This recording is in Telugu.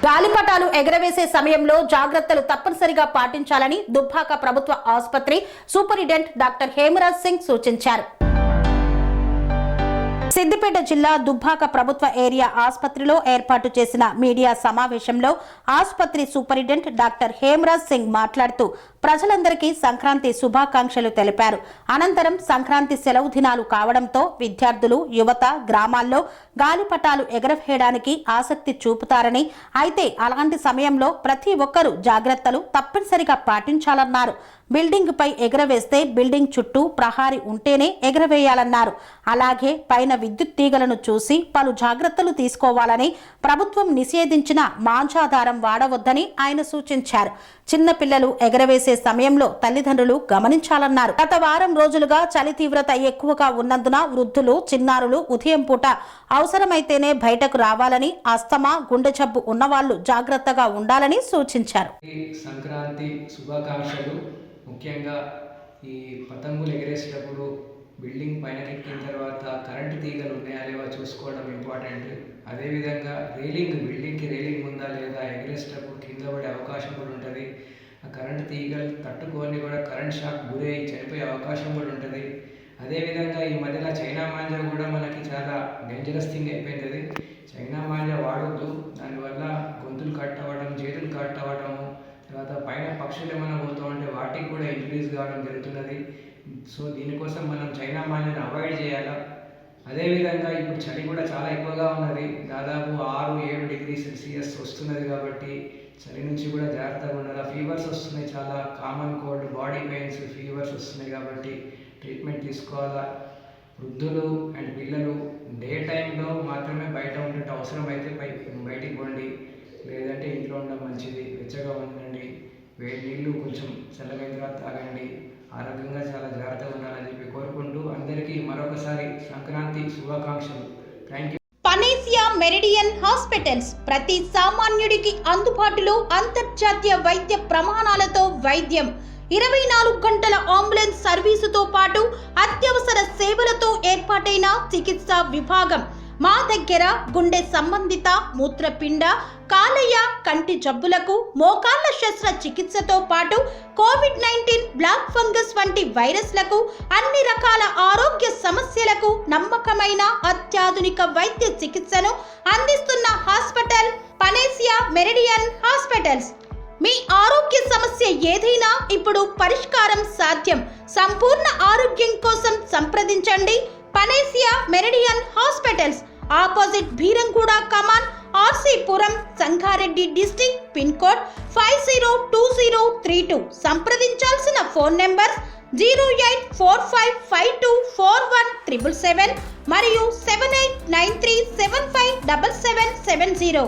గాలిపటాలు ఎగరవేసే సమయంలో జాగ్రత్తలు తప్పనిసరిగా పాటించాలని దుబ్బాక ప్రభుత్వ ఆసుపత్రి సూపరింటెండెంట్ డాక్టర్ హేమరాజ్ సింగ్ సూచించారు. సిద్దిపేట జిల్లా దుబ్బాక ప్రభుత్వ ఏరియా ఆసుపత్రిలో ఏర్పాటు చేసిన మీడియా సమావేశంలో ఆసుపత్రి సూపరింటెండెంట్ డాక్టర్ హేమరాజ్ సింగ్ మాట్లాడుతూ ప్రజలందరికీ సంక్రాంతి శుభాకాంక్షలు తెలిపారు. అనంతరం సంక్రాంతి సెలవు దినాలు కావడంతో విద్యార్థులు, యువత గ్రామాల్లో గాలిపటాలు ఎగరవేయడానికి ఆసక్తి చూపుతారని, అయితే అలాంటి సమయంలో ప్రతి ఒక్కరూ జాగ్రత్తలు తప్పనిసరిగా పాటించాలన్నారు. బిల్డింగ్ పై ఎగరవేస్తే బిల్డింగ్ చుట్టూ ప్రహారీ ఉంటేనే ఎగరవేయాలన్నారు. అలాగే పైన విద్యుత్ తీగలను చూసి పలు జాగ్రత్తలు తీసుకోవాలని, ప్రభుత్వం నిషేధించిన మాంజాధారం వాడవద్దని ఆయన సూచించారు. చిన్న పిల్లలు ఎగరవేసే సమయంలో తల్లిదండ్రులు గమనించాలన్నారు. గత వారం రోజులుగా చలి తీవ్రత ఎక్కువగా ఉన్నందున వృద్ధులు, చిన్నారులు ఉదయం పూట అవసరమైతేనే బయటకు రావాలని, అస్తమా, గుండె జబ్బు ఉన్నవాళ్లు జాగ్రత్తగా ఉండాలని సూచించారు. సంక్రాంతి శుభాకాంక్షలు. ముఖ్యంగా ఈ పతంగులు ఎగరేసేటప్పుడు బిల్డింగ్ పైన ఎక్కిన తర్వాత కరెంటు తీగలు ఉన్నాయా లేవా చూసుకోవడం ఇంపార్టెంట్. అదేవిధంగా బిల్డింగ్కి రేలింగ్ ఉందా లేదా, ఎగరేసేటప్పుడు కింద పడే అవకాశం కూడా ఉంటుంది. ఆ కరెంటు తీగలు తట్టుకొని కూడా కరెంట్ షాక్ గురై చనిపోయే అవకాశం కూడా ఉంటుంది. అదేవిధంగా ఈ మధ్యలో చైనా మాంజా కూడా మనకి చాలా డేంజరస్ థింగ్ అయిపోయింది. చైనా మాంజా వాడొద్దు. దానివల్ల గొంతులు కట్ అవ్వడం, చేతులు కట్ అవ్వడము, తర్వాత పైన పక్షులు ఏమైనా పోతూ ఉంటే వాటికి కూడా ఇంజరీస్ కావడం జరుగుతున్నది. సో దీనికోసం మనం చైనా మాంజాని అవాయిడ్ చేయాలి. అదేవిధంగా ఇప్పుడు చలి కూడా చాలా ఎక్కువగా ఉన్నది. దాదాపు 6-7 డిగ్రీ సెల్సియస్ వస్తున్నది. కాబట్టి చలి నుంచి కూడా జాగ్రత్తగా ఉండాలి. ఫీవర్స్ వస్తున్నాయి, చాలా common cold, body pains, fevers వస్తున్నాయి. కాబట్టి ట్రీట్మెంట్ తీసుకోవాలా. వృద్ధులు అండ్ పిల్లలు డే టైంలో మాత్రమే బయట ఉండటం, అవసరమైతే బయటికి పోండి, లేదంటే ఇంట్లో ఉండడం మంచిది. వెచ్చగా ఉండండి, వేడి నీళ్ళు కొంచెం చల్లగైన తర్వాత తాగండి. ఆరోగ్యంగా చాలా జాగ్రత్తగా ఉండాలని చెప్పి కోరుకుంటూ అందరికీ మరొకసారి సంక్రాంతి శుభాకాంక్షలు. Thank you. Panacea Meridian hospitals ప్రతి సామాన్యుడికి అందుబాటులో అంతర్జాతీయ వైద్య ప్రమాణాలతో వైద్యం, 24 గంటల అంబులెన్స్ సర్వీసుతో పాటు అత్యవసర సేవలతో ఏర్పాటైన చికిత్సా విభాగం. మా దగ్గర గుండె సంబంధిత, మూత్రపిండ, కాలేయ, కంటి జబ్బులకు, మోకాళ్ల శస్త్ర చికిత్సతో పాటు కోవిడ్-19, బ్లాక్ ఫంగస్ వంటి వైరస్లకు, అన్ని రకాల ఆరోగ్య సమస్యలకు నమ్మకమైన అత్యాధునిక వైద్య చికిత్సను అందిస్తున్న హాస్పిటల్ పనేసియా మెరిడియన్ హాస్పిటల్స్. మీ ఆరోగ్య సమస్య ఏదైనా ఇప్పుడు పరిష్కారం సాధ్యం. సంపూర్ణ ఆరోగ్యం కోసం సంప్రదించండి Panacea Meridian hospitals, opposite Beeramguda కమాన్, RC Puram, Sangareddy district, pin code 502032. సంప్రదించాల్సిన ఫోన్ నెంబర్ 0845524177 మరియు 7893757770.